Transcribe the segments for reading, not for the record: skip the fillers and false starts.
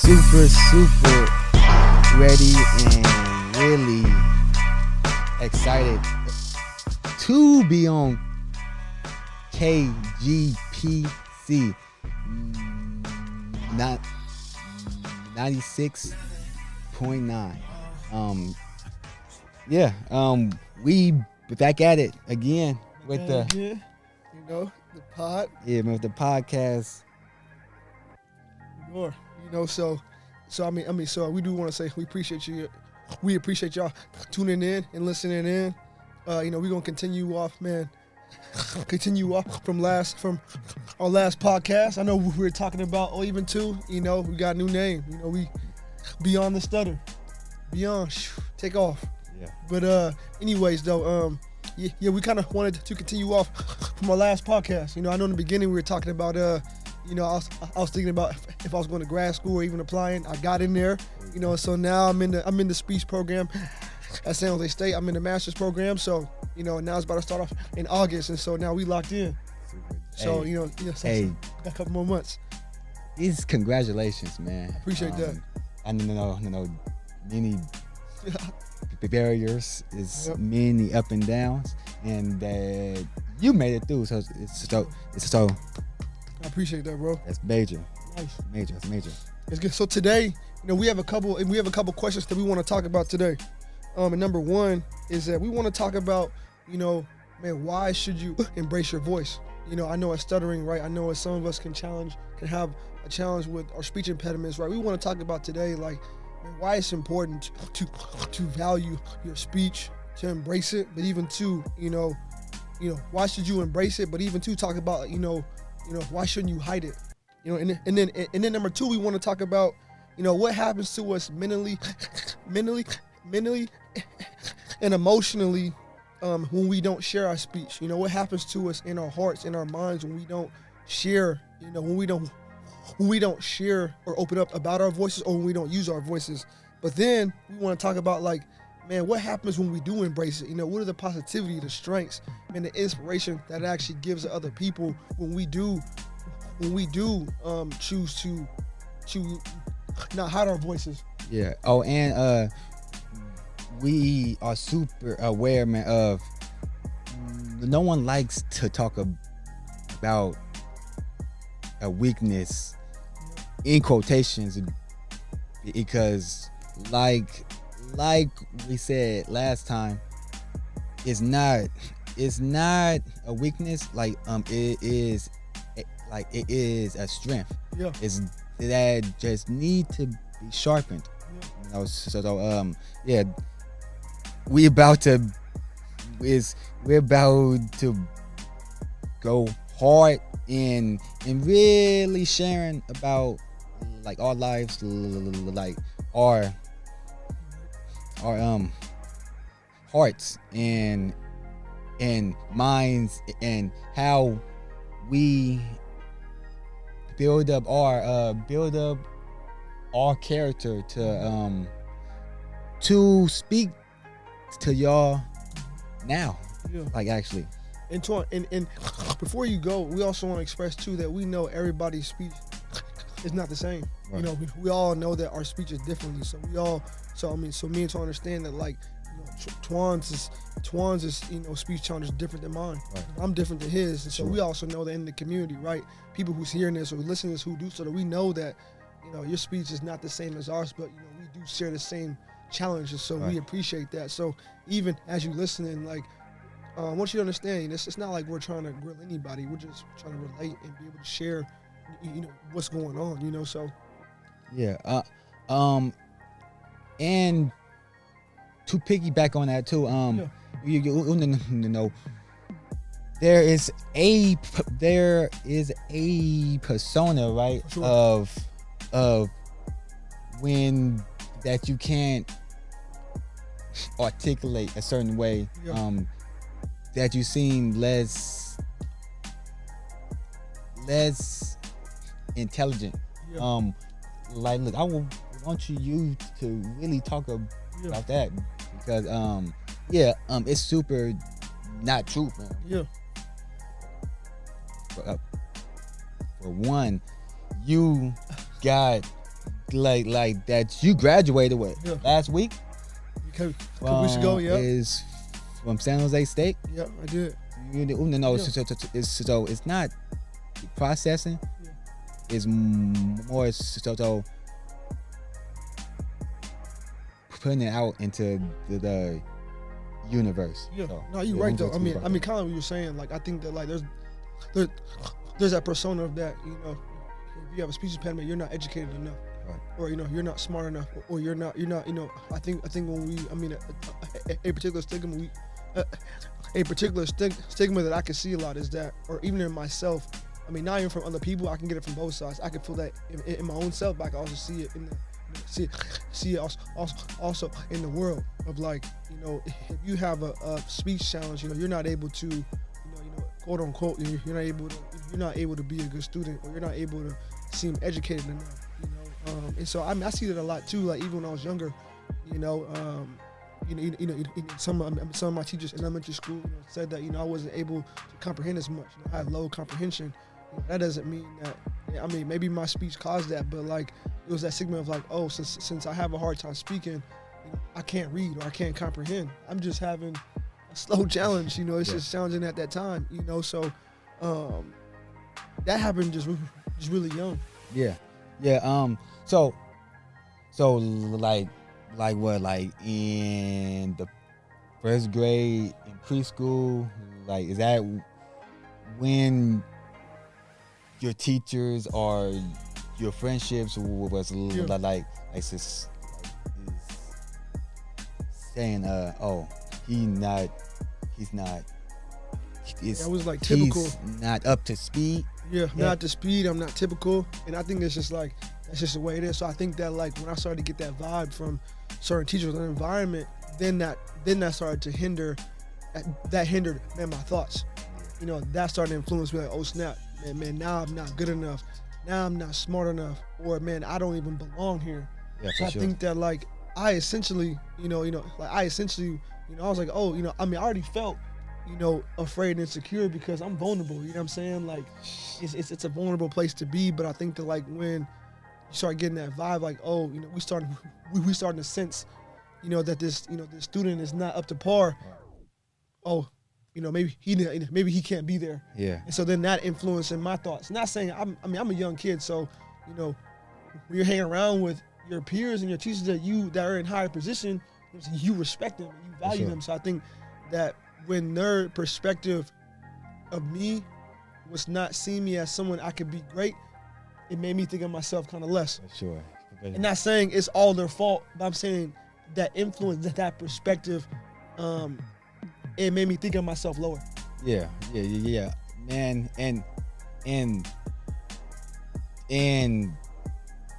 super ready and really excited to be on KGPC not 96.9. We back at it again with the the pod. Yeah, with the podcast. So we do want to say we appreciate you. We appreciate y'all tuning in and listening in. We're gonna continue off from our last podcast. I know we were talking about even two. We got a new name. We Beyond the Stutter, Beyond take off. Yeah. But anyways though, we kind of wanted to continue off from our last podcast. I know in the beginning we were talking about I was thinking about if I was going to grad school or even applying. I got in there, so now I'm in the speech program at San Jose State. I'm in the master's program, so now it's about to start off in August, and so now we locked in. So a couple more months. These congratulations, man. Appreciate that. I know many barriers is many up and downs, and that you made it through. So it's so. I appreciate that, bro. That's major. Nice. It's major. It's good. So today, we have a couple questions that we want to talk about today. And number one is that we want to talk about, why should you embrace your voice? I know it's stuttering, right? I know some of us can have a challenge with our speech impediments, right? We want to talk about today, why it's important to value your speech, to embrace it, but even to, why should you embrace it? But even to talk about, why shouldn't you hide it? And then number two, we want to talk about, what happens to us mentally and emotionally when we don't share our speech. What happens to us in our hearts, in our minds when we don't share, when we don't share or open up about our voices, or when we don't use our voices. But then we want to talk about what happens when we do embrace it? What are the positivity, the strengths, and the inspiration that it actually gives to other people when we do choose to not hide our voices. Yeah. Oh, and we are super aware, man, of no one likes to talk about a weakness in quotations, because like we said last time, it's not a weakness. It is a strength. Yeah. It's that just need to be sharpened. Yeah. We're about to go hard in really sharing about our lives, our hearts and minds, and how we build up our character to speak to y'all now. Yeah. Actually. Antoine, and before you go, we also want to express too that we know everybody's speech is not the same. Right. We all know that our speech is differently. So me and Antoine understand that Twan's speech challenge is different than mine. Right. I'm different than his, and so Sure. we also know that in the community, right? People who's hearing this or listening to this who do so, that we know that your speech is not the same as ours, but we do share the same challenges. So right. We appreciate that. So even as you listening, I want you to understand, it's not like we're trying to grill anybody. We're just trying to relate and be able to share, what's going on. So. Yeah. And to piggyback on that too, there is a persona, right? Sure. Of when that you can't articulate a certain way, that you seem less intelligent. Yeah. Look, I want you to really talk about that, because it's super not true, man. Yeah. For one, you got like that you graduated with last week. A couple weeks ago, is from San Jose State. Yeah, I did. No, so it's not processing. It's more so putting it out into the universe. Yeah, so, no, you're right though. I mean, kind of what you're saying. Like, I think that like there's that persona of that. You know, if you have a speech impediment, you're not educated enough, right. Or you're not smart enough, or you're not. I think when a particular stigma stigma that I can see a lot is that, or even in myself. I mean, not even from other people. I can get it from both sides. I can feel that in my own self, but I can also see it see it also in the world of, like, if you have a speech challenge, you're not able to, quote unquote, you're not able to be a good student, or you're not able to seem educated enough, and so I see that a lot too. Like, even when I was younger, some of my teachers in elementary school said that I wasn't able to comprehend as much. I had low comprehension. That doesn't mean that. I mean, maybe my speech caused that, but like, it was that stigma of like, oh, since I have a hard time speaking, I can't read or I can't comprehend. I'm just having a slow challenge. It's just challenging at that time. So that happened just really young. Yeah. So like what, like in the first grade in preschool, like, is that when your teachers or your friendships was like saying, oh, he's not. That was like typical. He's not up to speed. Yeah, not up to speed. I'm not typical, and I think it's just like that's just the way it is. So I think that, like, when I started to get that vibe from certain teachers in the environment, then that started to hinder. That hindered, man, my thoughts. That started to influence me. Like, oh snap, man, now I'm not good enough. Now I'm not smart enough, or man, I don't even belong here. Yeah, so I think that, like, I essentially, I was like, oh, I already felt, afraid and insecure because I'm vulnerable. You know what I'm saying? Like, it's a vulnerable place to be. But I think that, like, when you start getting that vibe, like, oh, we starting to sense, that this student is not up to par. Oh, maybe he can't be there. Yeah. And so then that influencing my thoughts. Not saying I'm a young kid, so when you're hanging around with your peers and your teachers that are in higher position, you respect them and you value them. So I think that when their perspective of me was not seeing me as someone I could be great, it made me think of myself kind of less. For sure. And not saying it's all their fault, but I'm saying that influence, that perspective, it made me think of myself lower. Yeah, man, and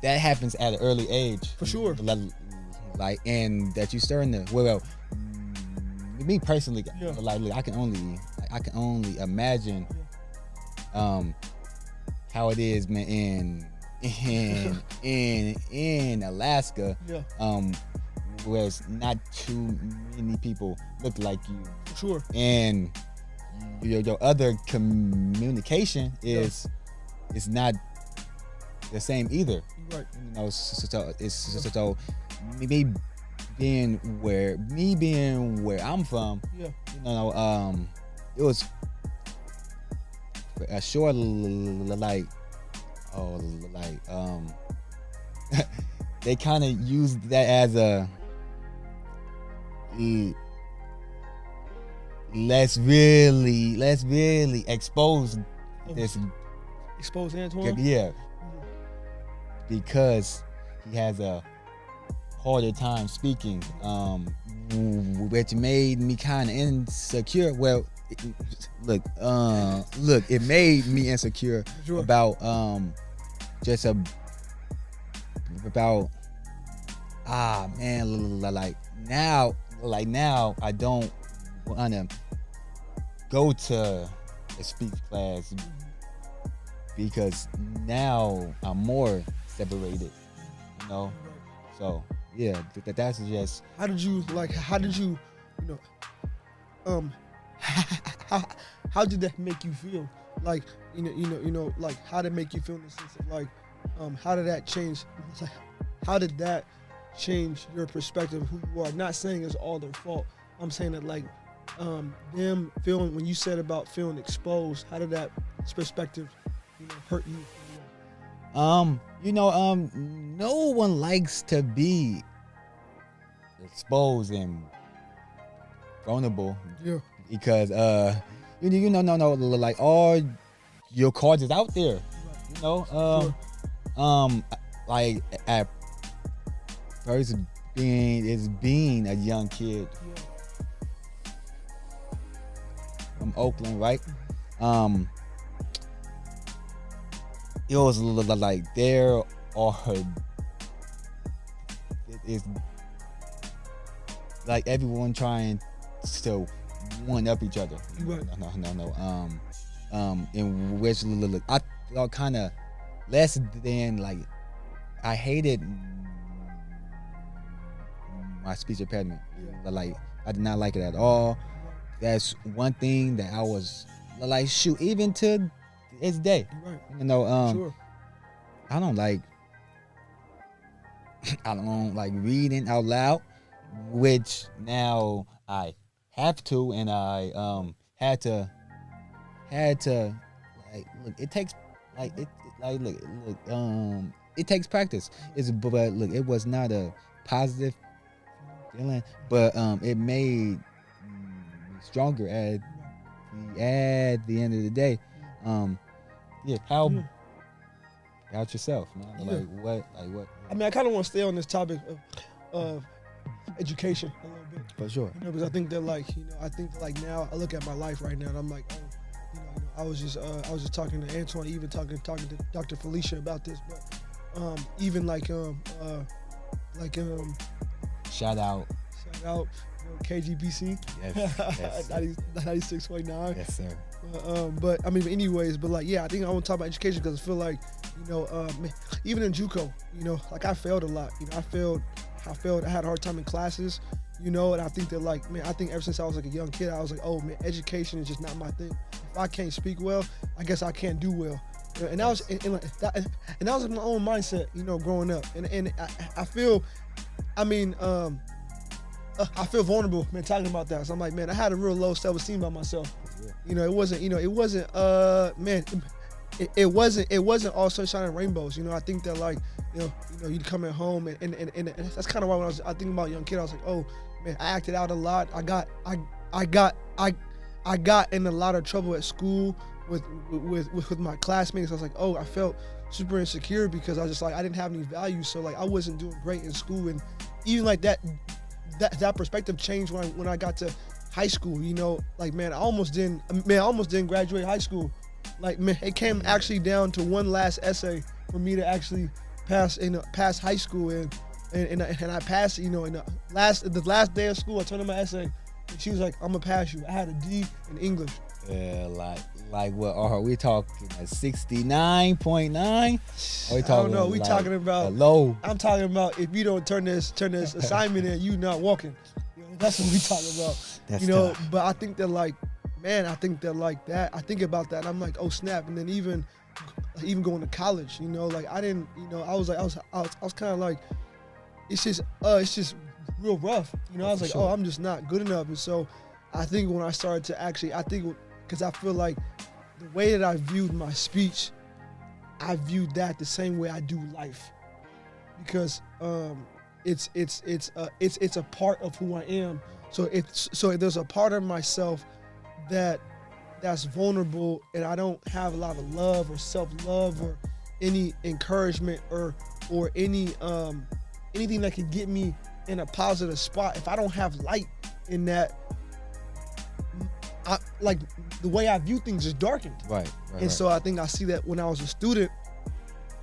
that happens at an early age. For sure. Like, and that you starting to, well, me personally, like, I can only imagine, how it is, man, in Alaska, where it's not too many people look like you. Sure. And your other communication is not the same either. Right. So me being where I'm from, it was a short they kind of used that as a let's really expose this. Expose Antoine? Yeah. Because he has a harder time speaking, which made me kind of insecure. Well, it made me insecure about now I don't want to go to a speech class because now I'm more separated, So yeah, that's just. How did you how did that make you feel? Like, like, how did it make you feel in the sense of, like, how did that change? how did that change your perspective of who you are? Not saying it's all their fault. I'm saying that like them feeling, when you said about feeling exposed, how did that perspective, hurt you? No one likes to be exposed and vulnerable. Yeah. Because no, like all your cards is out there. Sure. Like at first being a young kid from Oakland, right? It was like there are it's like everyone trying to one up each other. Right. No. In which I felt kind of less than like I hated my speech impairment. Like I did not like it at all. That's one thing that I was like, shoot, even to this day. Right. Sure. I don't like reading out loud, which now I have to, and I had to like look. It takes like it like look it takes practice. But look, it was not a positive feeling, but it made me stronger at the end of the day. How about yourself, man? What? I mean, I kind of want to stay on this topic of education a little bit. For sure. Because I think that now I look at my life right now and I'm like, I was just talking to Antoine, even talking to Dr. Felicia about this, but even shout out KGBC. Yes. 96.9. Yes, sir. But I mean, anyways, but like, I think I want to talk about education because I feel like, even in JUCO, like I failed a lot. I failed. I had a hard time in classes, and I think that I think ever since I was like a young kid, I was like, oh man, education is just not my thing. If I can't speak well, I guess I can't do well. And that was my own mindset, growing up. And I feel, I feel vulnerable, man, talking about that. So I'm like, man, I had a real low self-esteem about myself. It wasn't all sunshine and rainbows. I think that you'd come at home and that's kind of why when I think about young kid, I was like, oh man, I acted out a lot. I got in a lot of trouble at school with my classmates. I was like, oh, I felt super insecure because I was just like, I didn't have any value. So like I wasn't doing great in school. And even like that perspective changed when I got to high school. I almost didn't graduate high school. Like, man, it came actually down to one last essay for me to actually pass high school, and I passed. In the last day of school, I turned in my essay, and she was like, "I'm gonna pass you." I had a D in English. Yeah, like what are we talking? 69.9? I don't know. We talking about low. I'm talking about if you don't turn this assignment in, you not walking. That's what we talking about. That's tough. But I think that I think about that, and I'm like, oh snap. And then even going to college, I didn't, I was kind of like, it's just real rough. I was like, sure. oh, I'm just not good enough. And so I think when I started to because I feel like the way that I viewed my speech, I viewed that the same way I do life, because it's a part of who I am. So if there's a part of myself that's vulnerable, and I don't have a lot of love or self-love or any encouragement or any anything that can get me in a positive spot, if I don't have light in that, the way I view things is darkened. Right. So I think I see that when I was a student,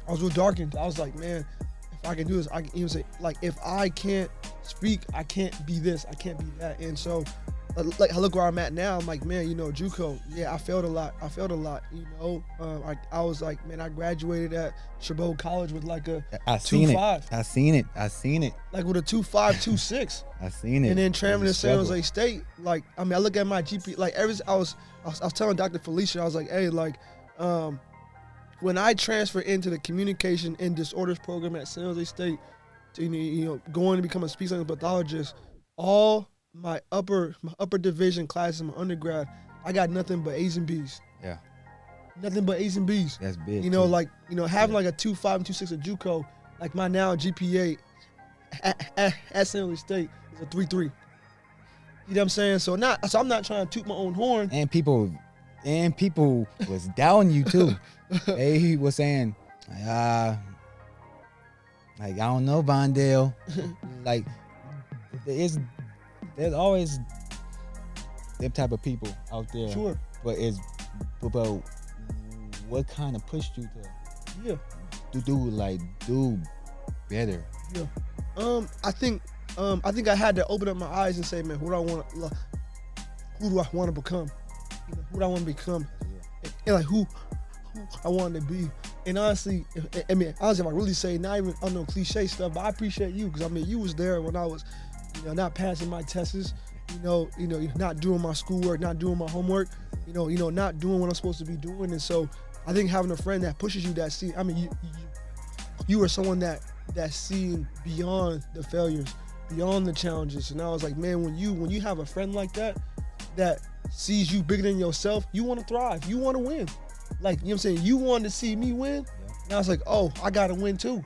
I was real darkened. I was like, man, if I can do this, I can even say, like, if I can't speak, I can't be this, I can't be that. And so I look where I'm at now. I'm like, man, JUCO, I failed a lot. I was like, man, I graduated at Chabot College with like a 2.5. I seen it. Like with a 2.5, 2.6. I seen it. And then transferring to San Jose State, I look at my GPA, I was telling Dr. Felicia, I was like, hey, when I transferred into the communication and disorders program at San Jose State, going to become a speech language pathologist, all my upper division classes in my undergrad, I got nothing but A's and B's. Yeah. Nothing but A's and B's. That's big. Having like a 2.5 and 2.6 at JUCO, like my now GPA at San Luis State is a 3.3. You know what I'm saying? So I'm not trying to toot my own horn. And people was doubting you too. He was saying, I don't know, Vondell. Like, there's always them type of people out there. Sure. But what kind of pushed you to do better? Yeah. I think I had to open up my eyes and say, man, who do I want to become? Who do I want to become? And like who I want to be. And honestly, if I really say, not even I know cliche stuff, but I appreciate you because you was there when I was, not passing my tests, not doing my schoolwork, not doing my homework, not doing what I'm supposed to be doing. And so I think having a friend that pushes you, you are someone that's seeing beyond the failures, beyond the challenges. And I was like, man, when you have a friend like that sees you bigger than yourself, you want to thrive, you want to win. Like, you know what I'm saying? You wanted to see me win. Yeah. And I was like, oh, I got to win too.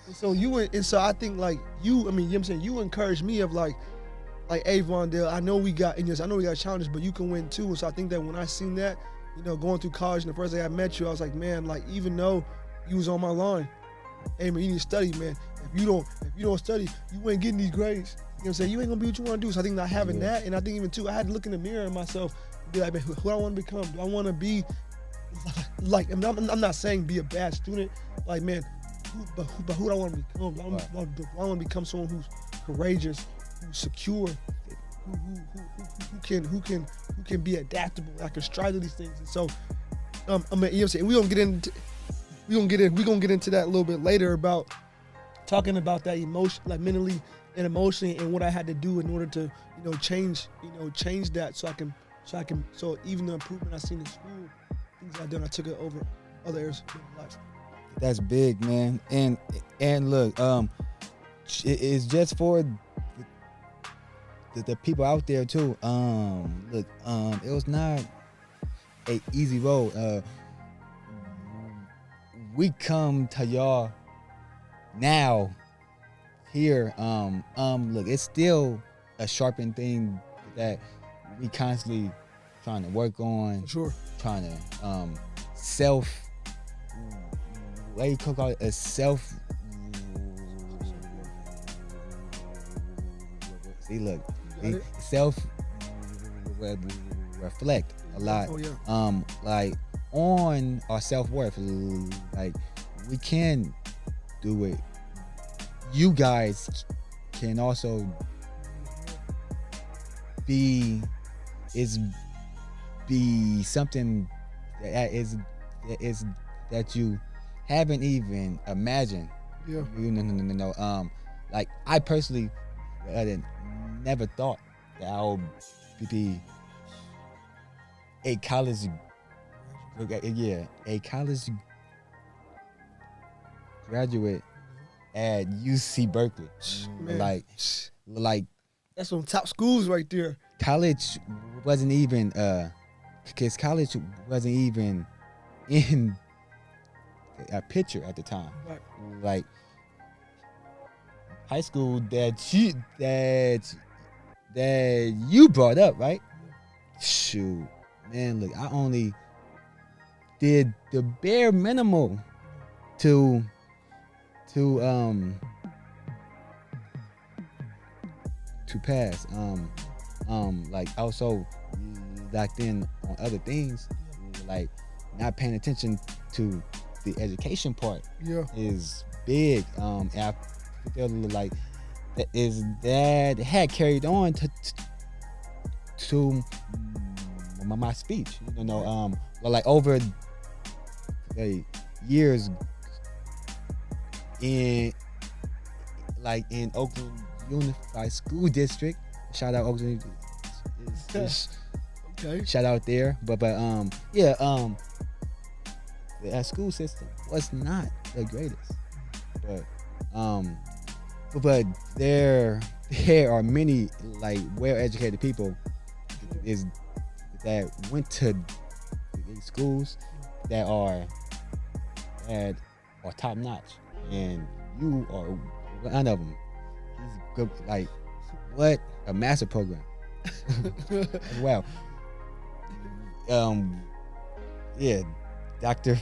And so I think like you know what I'm saying? You encouraged me of like, hey, Vondell, I know we got challenges, but you can win too. And so I think that when I seen that, going through college and the first day I met you, I was like, man, like even though you was on my line, hey man, you need to study, man. If you don't study, you ain't getting these grades. You know what I'm saying? You ain't gonna be what you want to do. So I think not having that, and I think even too, I had to look in the mirror at myself and be like, man, who do I want to become? Do I want to be like? I'm not saying be a bad student, like man, but who do I want to become? Do I want to become someone who's courageous, who's secure, who can be adaptable, I can strive to these things. And so, you know what I'm saying? We're gonna get into that a little bit later about talking about that emotion, like mentally and emotionally, and what I had to do in order to, change that so even the improvement I seen in school, things I done, I took it over other areas of my life. That's big, man. And look, it's just for the people out there too. Look, it was not a easy road. We come to y'all now here. Look, it's still a sharpened thing that we constantly trying to work on. Sure. Trying to what do you call it? A self. See, look, self reflect a lot. Oh, yeah. Like on our self-worth. Like we can do it. You guys can also be something that is that you haven't even imagined. Yeah. Like I personally never thought that I would be a college graduate at UC Berkeley. Man. Like that's some top schools right there. College wasn't even in a picture at the time. Right. Like high school that you brought up, right? Shoot, man, look, I only did the bare minimum to pass. Like also locked in on other things, like not paying attention to the education part. Yeah, is big. And I feel like that had carried on to my speech. Like over years in Oakland Unified School District. Shout out Oakland. Okay. Shout out there, but the school system was not the greatest, but but there are many like well-educated people is that went to these schools that are top notch, and you are one of them. He's good, like what a master program as well. Yeah, Dr.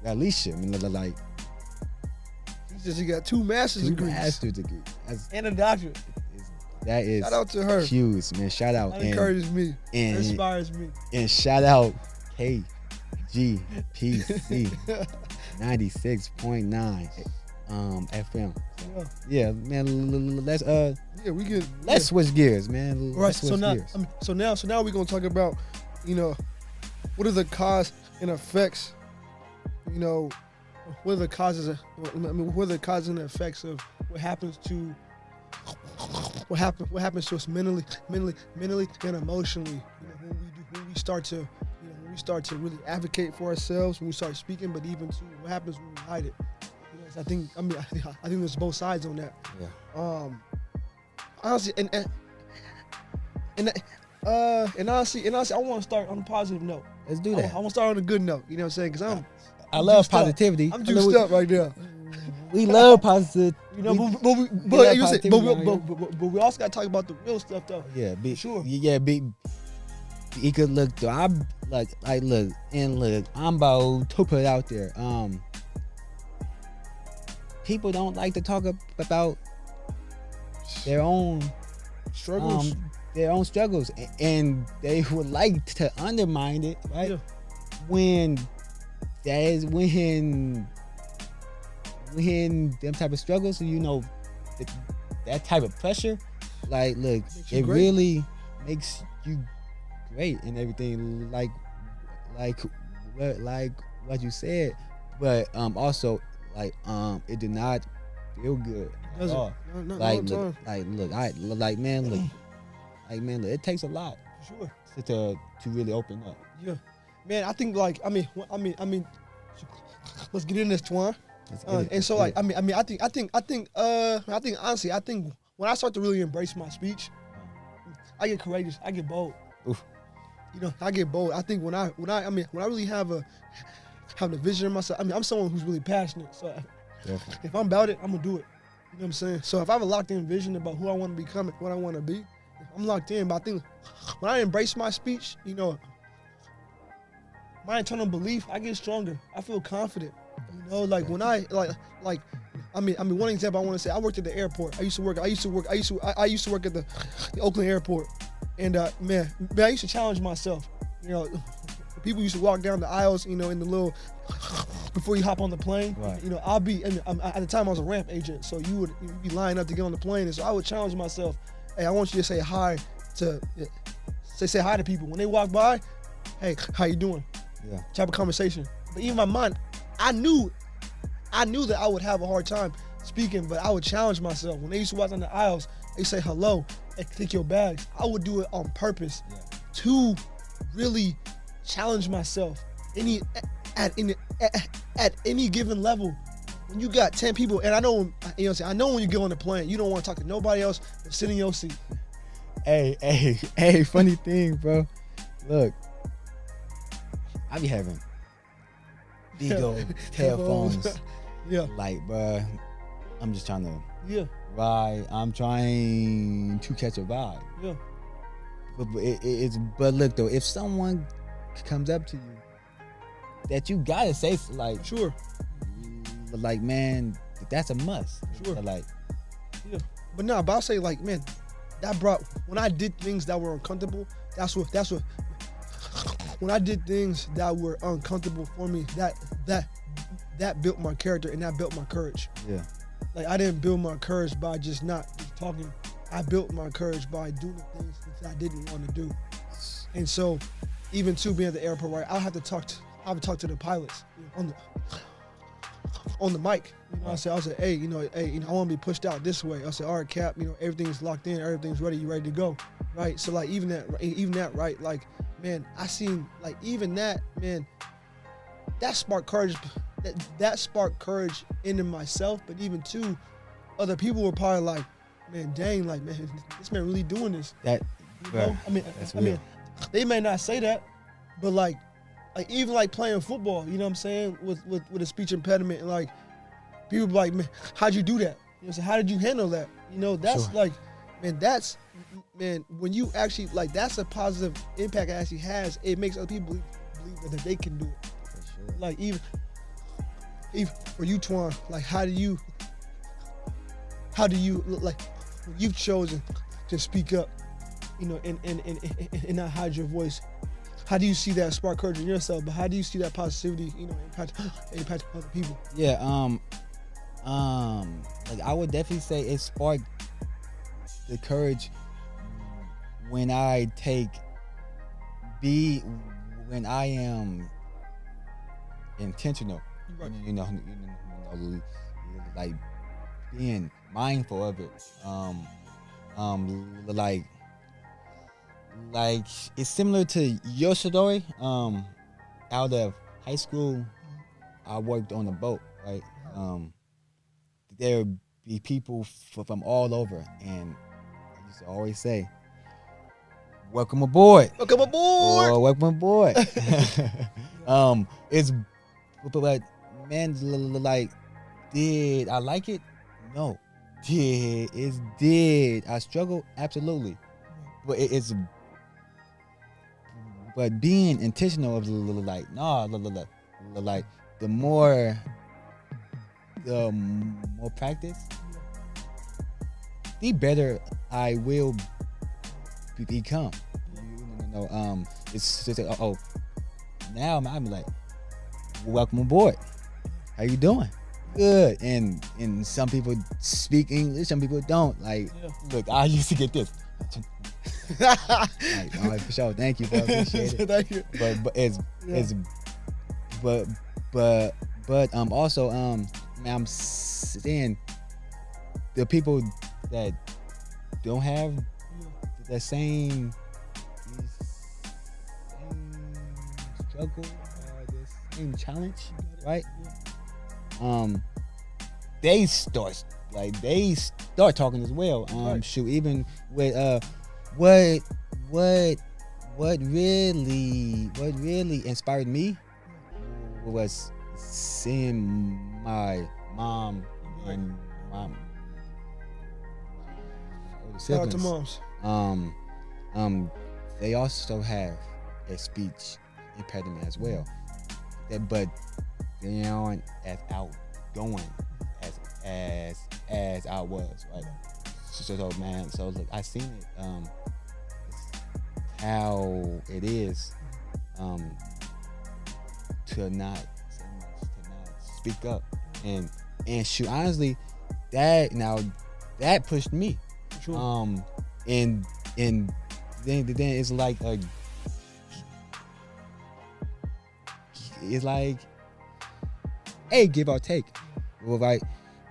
Alicia, I mean, like she got 2 master's degrees. Master's degree. And a doctorate. That is shout out to her. Huge, man. Shout out. That encourages me. And inspires me. And shout out KGPC 96.9 FM. Yeah, man. Let's let's switch gears, man. Right. So now we're gonna talk about, what are the cause and effects, what are the causes and effects of what happens to us mentally and emotionally, when we start to really advocate for ourselves, when we start speaking, but even to what happens when we hide it. I think there's both sides on that. Yeah. Honestly, and honestly, I want to start on a positive note. Let's do that. I want to start on a good note. You know what I'm saying? Because I love positivity. I'm juiced up right now. We love positive. But we also got to talk about the real stuff, though. Yeah, sure. Yeah, he could look though. I'm look. I'm about to put it out there. People don't like to talk about their own struggles. And they would like to undermine it, right? Yeah. When them type of struggles, that type of pressure, like, look, it great. Really makes you great and everything, like what you said, but also like it did not feel good at all. No, look, it takes a lot, sure, to really open up. Yeah, man. I think I mean, let's get in this, Twan. And so I think honestly, I think when I start to really embrace my speech, I get courageous. I get bold. Oof. I get bold. I think when I really have a vision in myself. I'm someone who's really passionate. So if I'm about it, I'm gonna do it. You know what I'm saying? So if I have a locked in vision about who I want to become and what I want to be, I'm locked in. But I think when I embrace my speech, my internal belief, I get stronger. I feel confident. Like when one example I want to say, I worked at the airport. I used to work at the Oakland airport, and man, I used to challenge myself. People used to walk down the aisles, in the little before you hop on the plane. Right. At the time I was a ramp agent, so you'd be lining up to get on the plane, and so I would challenge myself. Hey, I want you to say hi to people when they walk by. Hey, how you doing? Yeah. Type of conversation. But even in my mind, I knew that I would have a hard time speaking, but I would challenge myself. When they used to walk down the aisles, they say hello and take your bags. I would do it on purpose to really challenge myself. At any given level, when you got 10 people, and I know when you get on the plane, you don't want to talk to nobody else but sit in your seat. Hey, funny thing, bro. Look, I be having big old headphones. Yeah. Like, bro, I'm just trying to ride. I'm trying to catch a vibe. Yeah. But look though, if someone comes up to you, that you gotta say, like, sure, like, man, that's a must. Sure. Like, yeah. But no, but I'll say, like, man, that brought, when I did things that were uncomfortable, that's what when I did things that were uncomfortable for me, that built my character and that built my courage. Yeah. Like, I didn't build my courage by just not talking. I built my courage by doing the things that I didn't want to do. And so, even to being at the airport, right, I have to talk to the pilots on the mic. I said, hey, I want to be pushed out this way. I said, all right, Cap, everything's locked in, everything's ready, you ready to go, right? So, like, even that, right, like, man, I seen, like, even that, man, that sparked courage that sparked courage in myself, but even too, other people were probably like, man, dang, like, man, this man really doing this. That, You know? I mean, they may not say that, but like even like playing football, you know what I'm saying, with a speech impediment, and like people be like, man, how'd you do that? You know, so how did you handle that? You know, that's Sure. like, man, when you actually like, that's a positive impact it actually has. It makes other people believe that they can do it. For sure. Like even for you, Twan, like how do you like when you've chosen to speak up, you know, and not hide your voice? How do you see that spark courage in yourself? But how do you see that positivity, you know, impact other people? Yeah, like I would definitely say it sparked the courage when I when I am intentional. Right. You know, like being mindful of it. Like it's similar to your story. Out of high school, I worked on a boat, right? There would be people from all over, and I used to always say, "Welcome aboard." Welcome aboard. Or welcome aboard. It's but man, like, did I like it? No. Did I struggle? Absolutely. But it's but being intentional of like, nah, like the more practice, the better I will become. It's just now I'm like, welcome aboard. How you doing? Good. And some people speak English, some people don't. Like, look, I used to get this. Like, all right, for sure. Thank you, bro. Appreciate it. Thank you. But also I'm saying the people that don't have the same struggle or the same challenge, right? They start talking as well. Right. Shoot, even with what really inspired me was seeing my mom and my Shout out siblings. to moms. They also have a speech impediment as well, but they aren't as outgoing as I was, right? So man, so look, I seen it. How it is to not say much, to not speak up, and shoot, honestly, that pushed me. True. And then it's like hey, give or take. Well, like,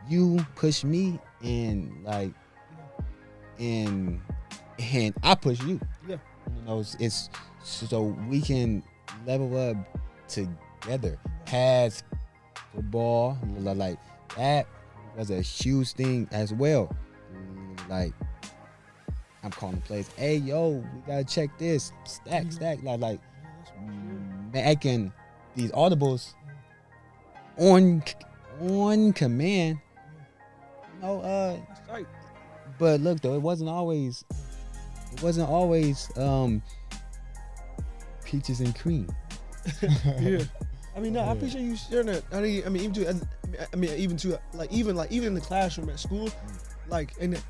you push me and I push you. Yeah. You know, it's so we can level up together. Pass football, like that was a huge thing as well. Like, I'm calling plays. Hey, yo, we gotta check this. Stack. Like making these audibles on command. You know, That's right. but look though, it wasn't always peaches and cream. Yeah. I mean, no, I appreciate you sharing that. I mean, even in the classroom at school, like, and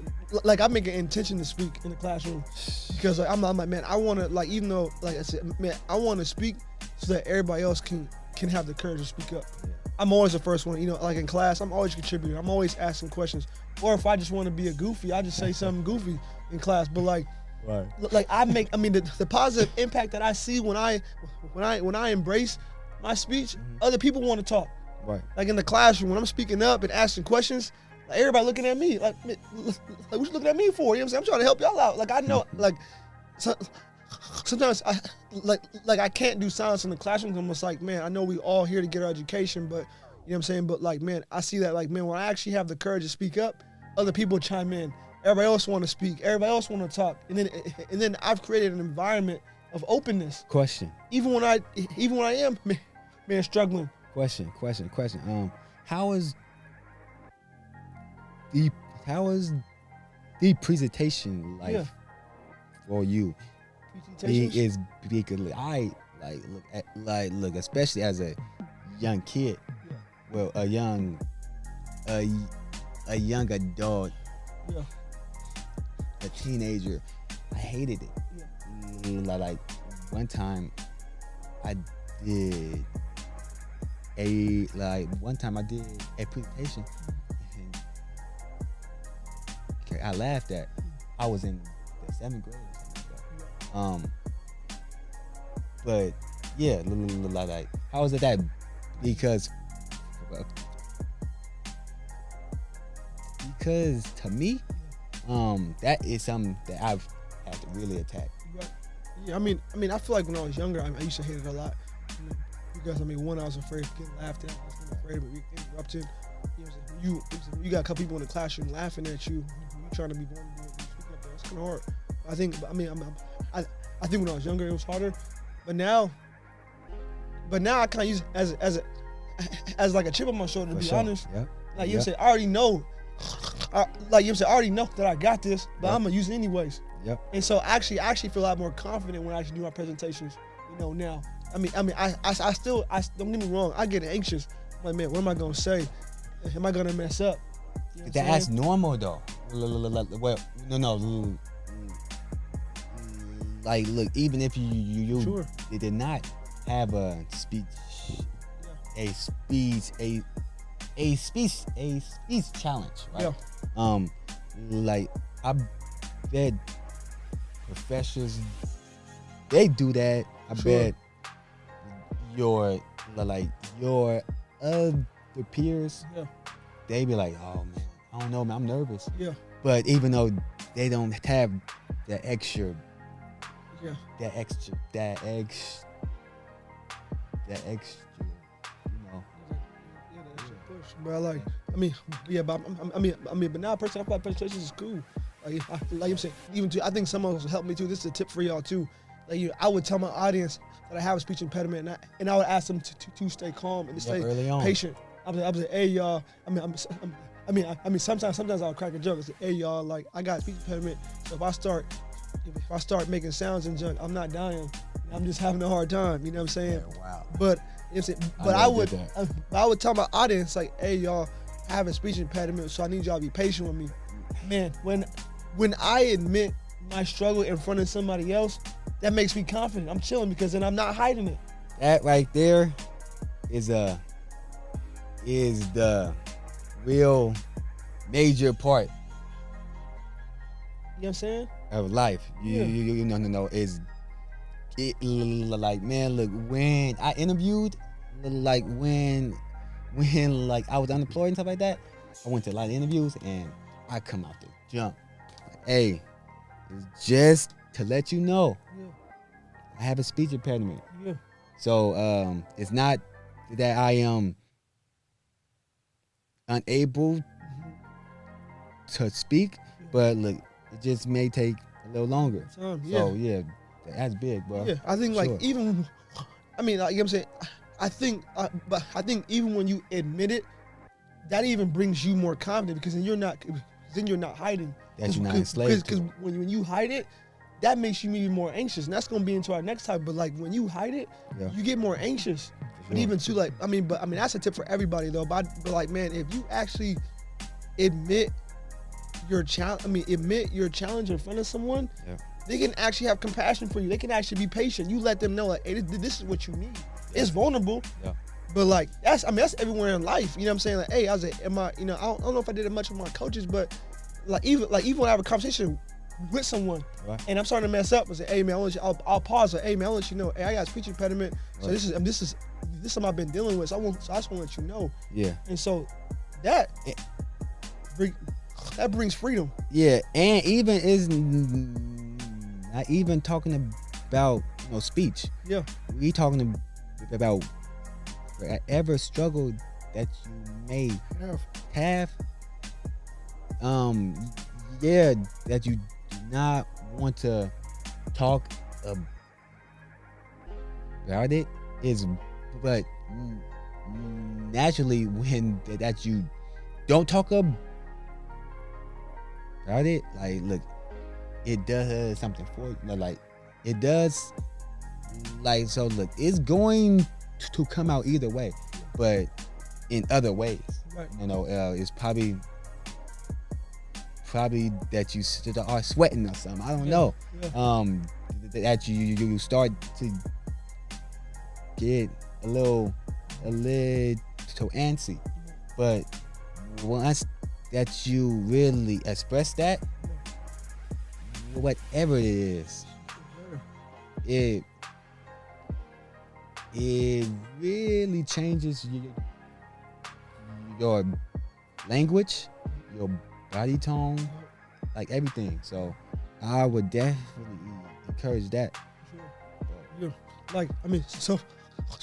like I make an intention to speak in the classroom because like, I'm like, man, I want to, like, even though, like I said, man, I want to speak so that everybody else can have the courage to speak up. Yeah. I'm always the first one, you know, like in class, I'm always contributing. I'm always asking questions. Or if I just want to be a goofy, I just say something goofy in class. But like, Right. like the positive impact that I see when I embrace my speech, other people want to talk. Right. Like in the classroom, when I'm speaking up and asking questions, like everybody looking at me, like what you looking at me for? You know what I'm saying? I'm trying to help y'all out. Like I know, like sometimes I can't do silence in the classroom. I'm almost like, man, I know we all here to get our education, but You know what I'm saying? But like, man, I see that like, man, when I actually have the courage to speak up, other people chime in. Everybody else want to speak. Everybody else want to talk. And then I've created an environment of openness. Question. Even when I am, man, struggling. Question. How is the presentation life for you? Is because I look, especially as a young kid, well, a young adult, a teenager, I hated it. Like one time, I did a presentation, and I laughed at. I was in the 7th grade or something like that. But yeah, like how is it that? Because to me, that is something that I've had to really attack. Yeah, I mean, I feel like when I was younger, I used to hate it a lot. Because one, I was afraid of getting laughed at. I was afraid of being interrupted. You got a couple people in the classroom laughing at you. You trying to be vulnerable. That's kind of hard. I think when I was younger, it was harder. But now I kind of use it as like a chip on my shoulder, to be honest. Yep. Like you said, I already know. I already know that I got this, but I'm gonna use it anyways. Yep. And so I actually feel a lot more confident when I actually do my presentations. Now. I still don't get me wrong. I get anxious. I'm like, man, what am I gonna say? Am I gonna mess up? That's normal though. Well, no. Like, look, even if you did not have a speech challenge, right? Yeah. Like I bet professors they do that. I bet your other peers, they be like, oh man, I don't know, man, I'm nervous. Yeah. But even though they don't have that extra, that extra, But but now personally, I feel like presentations is cool. Like I'm saying, I think someone else helped me too. This is a tip for y'all too. Like I would tell my audience that I have a speech impediment, and I would ask them to stay calm and to stay patient. I was like, hey y'all. Sometimes I'll crack a joke. I say, hey y'all, like I got a speech impediment, so if I start making sounds and junk, I'm not dying. I'm just having a hard time. You know what I'm saying? Yeah, wow. But I would tell my audience like, hey y'all, I have a speech impediment, so I need y'all to be patient with me. Man, when I admit my struggle in front of somebody else, that makes me confident. I'm chilling because then I'm not hiding it. That right there is the real major part. You know what I'm saying? Of life. Is it like, man, look, when I interviewed, like when like I was unemployed and stuff like that, I went to a lot of interviews and I come out the jump. Like, hey, it's just to let you know, I have a speech impediment. Yeah. So it's not that I am unable to speak, but look, it just may take a little longer. So yeah, that's big, bro. Yeah, I think like even, like you know what I'm saying, I think even when you admit it, that even brings you more confident because then you're not hiding. That you're not enslaved. Because when you hide it, that makes you maybe more anxious, and that's gonna be into our next topic. But like when you hide it, you get more anxious. But even too, like that's a tip for everybody though. But like, man, if you actually admit your challenge in front of someone, they can actually have compassion for you. They can actually be patient. You let them know like, hey, this is what you need. It's vulnerable. Yeah. But like that's everywhere in life. You know what I'm saying? Like, hey, I was like, I don't know if I did it much with my coaches, but even when I have a conversation with someone and I'm starting to mess up, I say, hey man, I'll pause. Like, hey man, I'll let you know. Hey, I got a speech impediment. So this is something I've been dealing with. So I just want to let you know. Yeah. And so that brings freedom. Yeah, and even is not even talking about speech. Yeah. We talking about whatever struggle that you may have. Yeah, that you do not want to talk about it is, but naturally when that you don't talk about it, like, look, it does something for you. Like, it does, like, so look, it's going to come out either way, but in other ways. Right. It's probably that you are sweating or something. I don't know. Yeah. That you start to get a little antsy, but once that you really express that, whatever it is, it really changes your language, your body tone, like everything. So I would definitely encourage that. Yeah. Like, I mean, so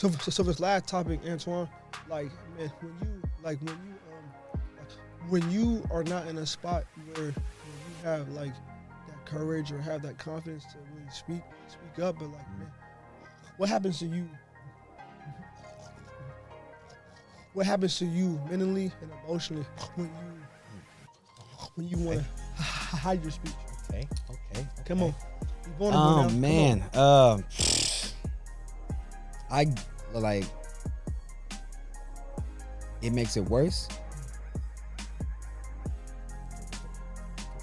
this last topic, Antoine, like, man, when you are not in a spot where you have like that courage or have that confidence to really speak up, but like, man, what happens to you? What happens to you mentally and emotionally when you want to hide your speech? Okay. Come on. Be vulnerable now. Man. I like, it makes it worse.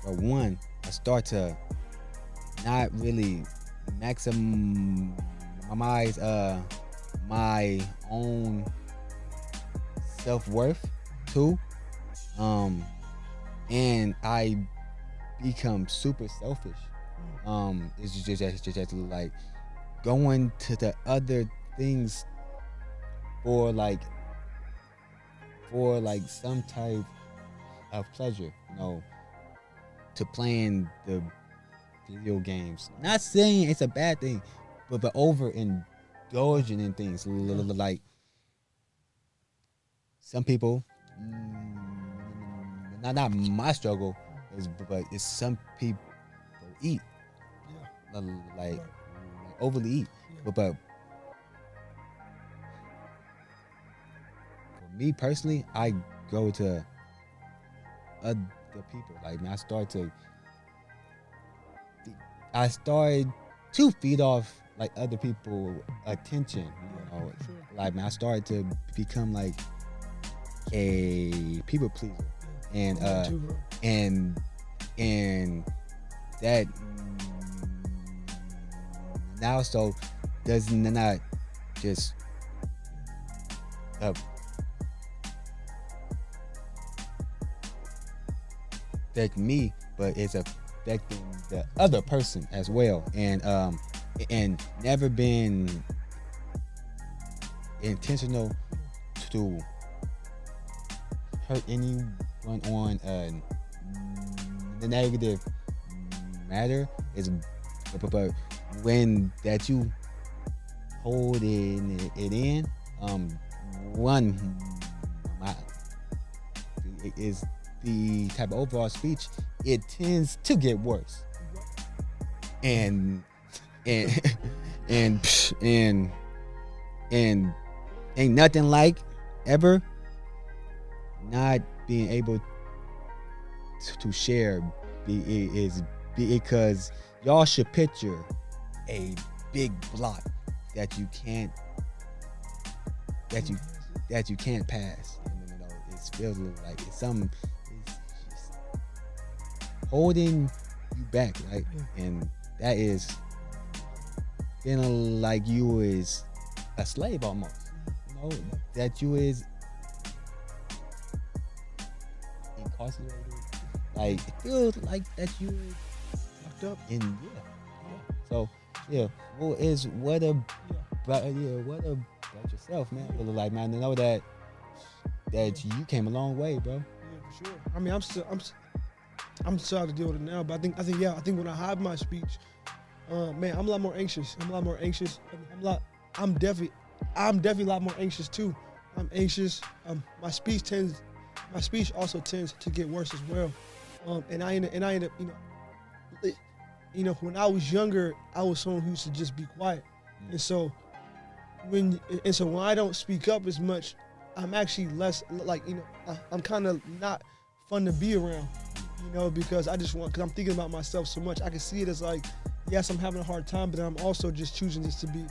For one, I start to not really maximize my own self-worth too. And I become super selfish. It's just like going to the other things for some type of pleasure, to playing the video games. Not saying it's a bad thing, but over indulging in things like some people. Not my struggle is, but it's some people eat, like overly eat, but for me personally, I go to other people. Like, man, I started to feed off like other people attention. Like, man, I started to become like a people pleaser, and that now so does not just affect me, but it's affecting the other person as well, and never been intentional to hurt anyone on the negative matter. Is but when that you hold it in, one is the type of overall speech, it tends to get worse, and ain't nothing like ever not being able to share because y'all should picture a big block that you can't pass. It feels like it's something just holding you back, right? And that is feeling like you is a slave almost. That you is incarcerated. Like, it feels like that you is locked up in So what about yourself, man? Like, man, to know that you came a long way, bro. Yeah, for sure. I mean, I'm still how to deal with it now, but I think when I hide my speech, man, I'm a lot more anxious. I'm definitely a lot more anxious too. I'm anxious. My speech also tends to get worse as well. And I end up, when I was younger, I was someone who used to just be quiet. And so when I don't speak up as much, I'm actually less I'm kind of not fun to be around, because because I'm thinking about myself so much. I can see it as like, yes, I'm having a hard time, but I'm also just choosing this to be,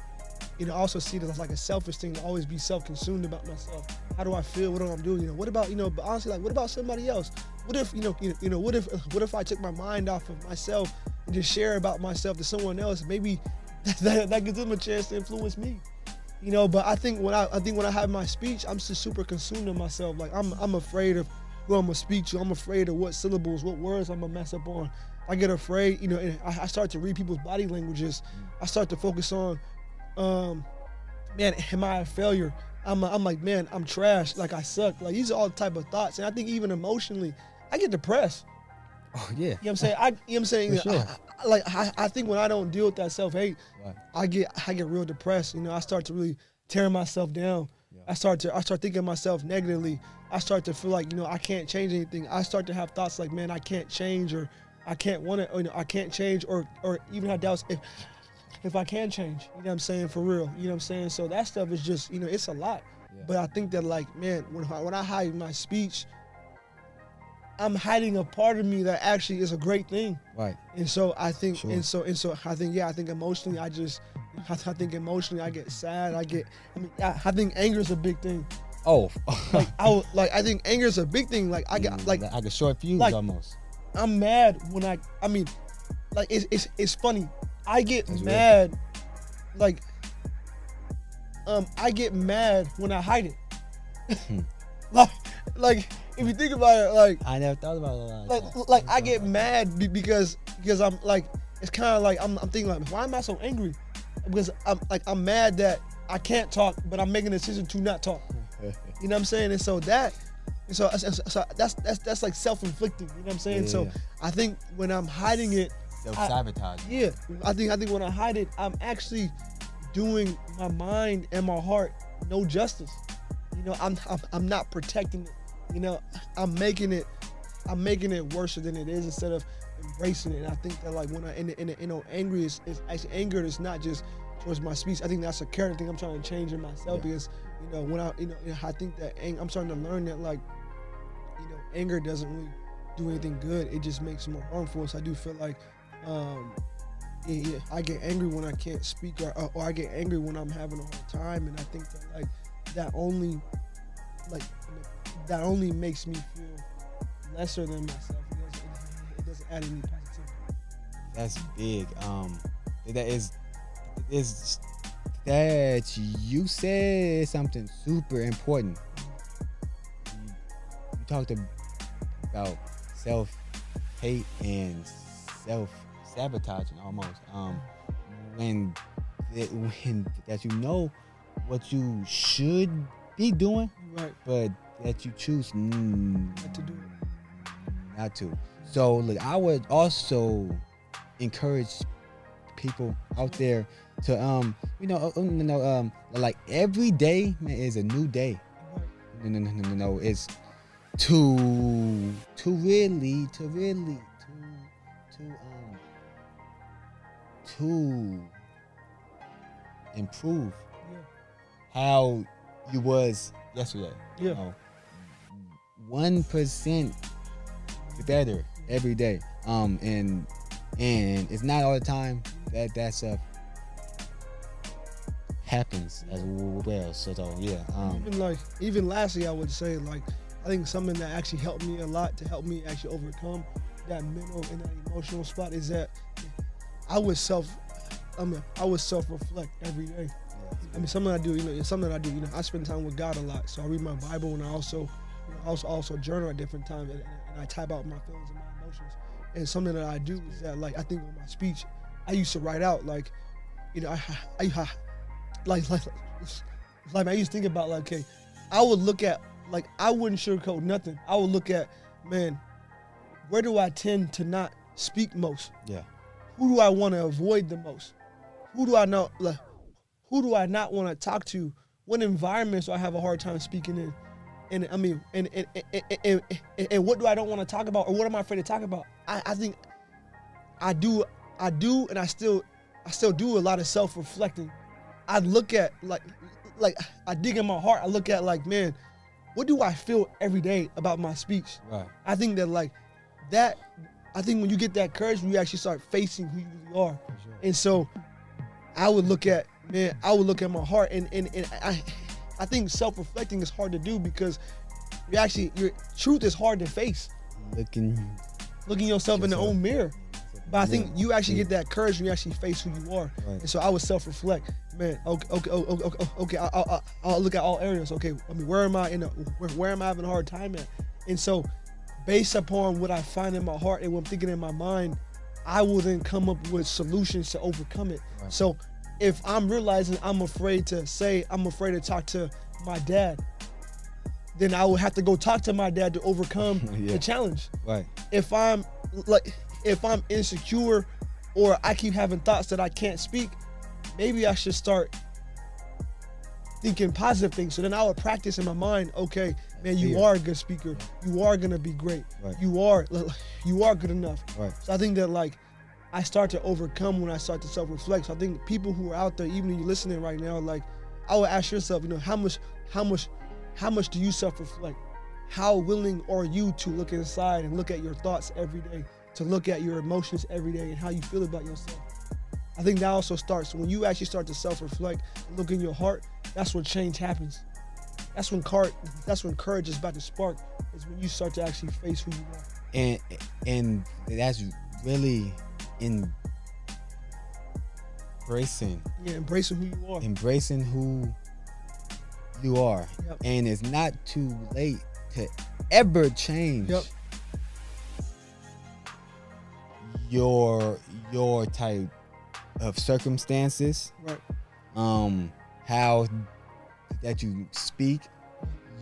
I also see it as like a selfish thing to always be self-consumed about myself. How do I feel? What do I do? What about, but honestly, like, what about somebody else? What if, what if I took my mind off of myself and just share about myself to someone else? Maybe that gives them a chance to influence me. But I think when I have my speech, I'm just super consumed in myself. Like I'm afraid of who I'm gonna speak to. I'm afraid of what syllables, what words I'm gonna mess up on. I get afraid, and I start to read people's body languages. I start to focus on, man, am I a failure? I'm like, man, I'm trash. Like I suck. Like these are all the type of thoughts. And I think even emotionally, I get depressed. Oh yeah. You know what I'm saying? For sure. I think when I don't deal with that self-hate, right, I get real depressed. I start to really tear myself down. Yeah. I start thinking of myself negatively. I start to feel like, I can't change anything. I start to have thoughts like, man, I can't change, or I can't want to, I can't change, or even have doubts if I can change. You know what I'm saying? For real. You know what I'm saying? So that stuff is just, it's a lot. Yeah. But I think that, like, man, when I hide my speech, I'm hiding a part of me that actually is a great thing. Right. And so I think, sure. and so I think emotionally, I think emotionally I get sad. I think anger is a big thing. Oh. I think anger is a big thing. Like I got like a short fuse almost. I'm mad when it's funny. I get mad, real. I get mad when I hide it. like if you think about it, like I never thought about it. Like I get mad because I'm like, it's kind of like I'm thinking like, why am I so angry? Because I'm mad that I can't talk, but I'm making a decision to not talk. You know what I'm saying? And so that's like self-inflicting. You know what I'm saying? Yeah, so I think when I'm hiding it, self-sabotage. Yeah, I think when I hide it, I'm actually doing my mind and my heart no justice. I'm not protecting it. I'm making it worse than it is instead of embracing it. And I think that, like, when I angry is actually anger is not just towards my speech. I think that's a character thing I'm trying to change in myself because when I think that I'm starting to learn that, like, anger doesn't really do anything good. It just makes it more harmful. So I do feel like I get angry when I can't speak, or I get angry when I'm having a hard time, and I think that, like, that only makes me feel lesser than myself. It doesn't add any positivity. That's big. That is that you said something super important. You talked about self-hate and self-sabotaging almost. When that what you should be doing, right, but that you choose not to do it. Not to. So look, I would also encourage people out there to like every day, man, is a new day. No, it's to really improve how you was yesterday. Yeah. 1% better every day. And it's not all the time that stuff happens as well. So yeah. Even lastly, I would say, like, I think something that actually helped me a lot to help me actually overcome that mental and that emotional spot is that I would self-reflect every day. I mean, something I do. It's something I do. I spend time with God a lot, so I read my Bible, and I also journal at different times, and I type out my feelings and my emotions. And something that I do is that, like, I think with my speech, I used to write out, like, I used to think about, like, okay, I would look at, like, I wouldn't sugarcoat nothing. I would look at, man, where do I tend to not speak most? Yeah. Who do I want to avoid the most? Who do I know? Like, who do I not want to talk to what environments do I have a hard time speaking in? And I mean, and what do I don't want to talk about, or what am I afraid to talk about? I think I do, and I still do a lot of self-reflecting. I look at like I dig in my heart. I look at like, man, what do I feel every day about my speech? Right. I think that like that. I think when you get that courage, when you actually start facing who you really are, Sure. and so I would look at my heart, and I think self-reflecting is hard to do because your truth is hard to face. Looking yourself in the own mirror. But I think you actually get that courage when you actually face who you are. Right. And so I would self-reflect. Man, okay. I'll look at all areas. Okay, I mean, where am I where am I having a hard time at? And so, based upon what I find in my heart and what I'm thinking in my mind, I will then come up with solutions to overcome it. Right. So, if I'm realizing I'm afraid to talk to my dad, then I will have to go talk to my dad to overcome the challenge. Right. If I'm insecure or I keep having thoughts that I can't speak, maybe I should start thinking positive things. So then I would practice in my mind, okay, man, you are a good speaker. You are gonna be great. Right. You are good enough. Right. So I think that like I start to overcome when I start to self-reflect. So I think people who are out there, even if you're listening right now, like I would ask yourself, how much do you self-reflect? How willing are you to look inside and look at your thoughts every day, to look at your emotions every day and how you feel about yourself? I think that also starts when you actually start to self-reflect and look in your heart. That's when change happens. That's when courage is about to spark. Is when you start to actually face who you are. And that's really embracing who you are. Embracing who you are. Yep. And it's not too late to ever change your type of circumstances. Right. How that you speak,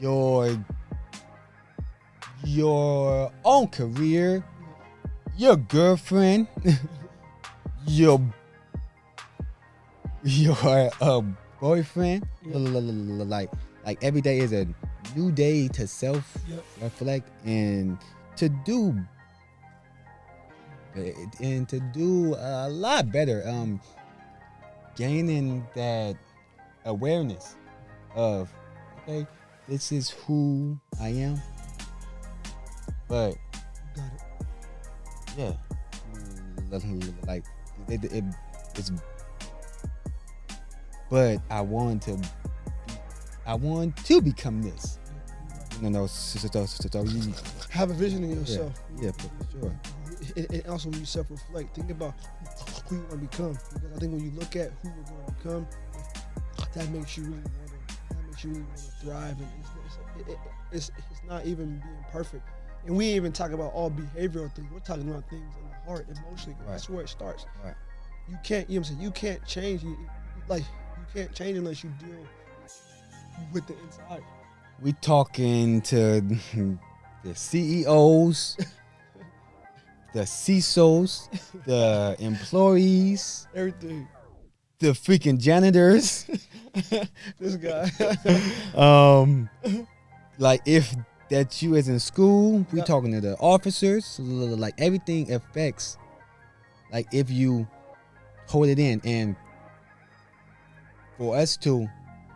your own career, your girlfriend, your boyfriend. Like every day is a new day to self-reflect and to do a lot better. Gaining that awareness of, okay, this is who I am, but Got it. yeah, like it's, but I want to become this. So you Have a vision in yourself. Yeah, for sure. And also when you self-reflect, think about who you want to become. Because I think when you look at who you're going to become, that makes you really want to thrive. And it's not even being perfect. And we ain't even talk about all behavioral things. We're talking about things in the heart, emotionally. Right. That's where it starts. Right. You can't, you know what I'm saying? You can't change. You can't change unless you deal with the inside. We talking to the CEOs, the CISOs, the employees, Everything. the freaking janitors. This guy. Like if that you is in school, we Yep. talking to the officers. Like everything affects. Like if you hold it in, and for us to,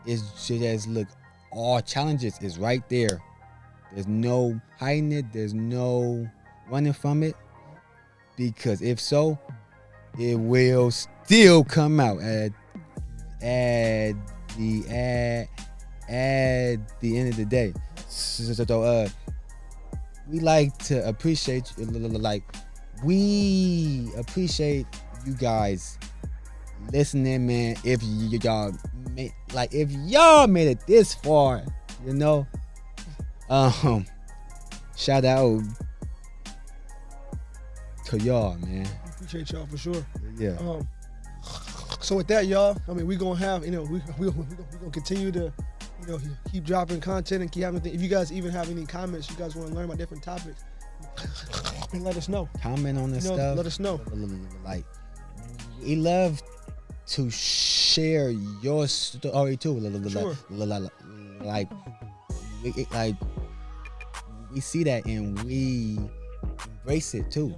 is just look. All challenges is right there. There's no hiding it. There's no running from it. Because if so, it will still come out at the end of the day. So we like to appreciate, we appreciate you guys listening, man. If y'all made it this far, shout out to y'all, man. Appreciate y'all for sure. Yeah. So with that, y'all, I mean, we gonna have, we gonna continue to, keep dropping content and keep having things. If you guys even have any comments, you guys want to learn about different topics, and let us know. Comment on this stuff. Let us know. Like, we love to share your story too. Sure. Like, we see that and we embrace it too.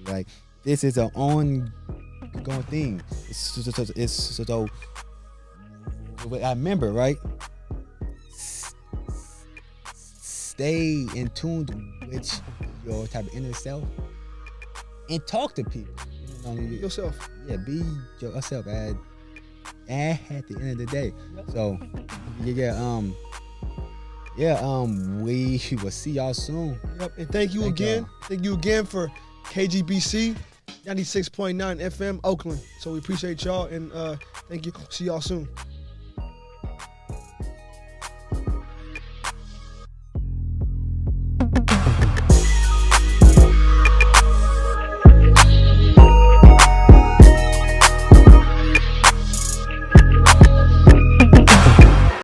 Like, this is an ongoing thing. It's so I remember, right? Stay in tune with your type of inner self and talk to people. Yourself. Yeah, be yourself at the end of the day. So we will see y'all soon. Yep, and thank you again. Thank you again for KGBC 96.9 FM Oakland. So we appreciate y'all and thank you. See y'all soon.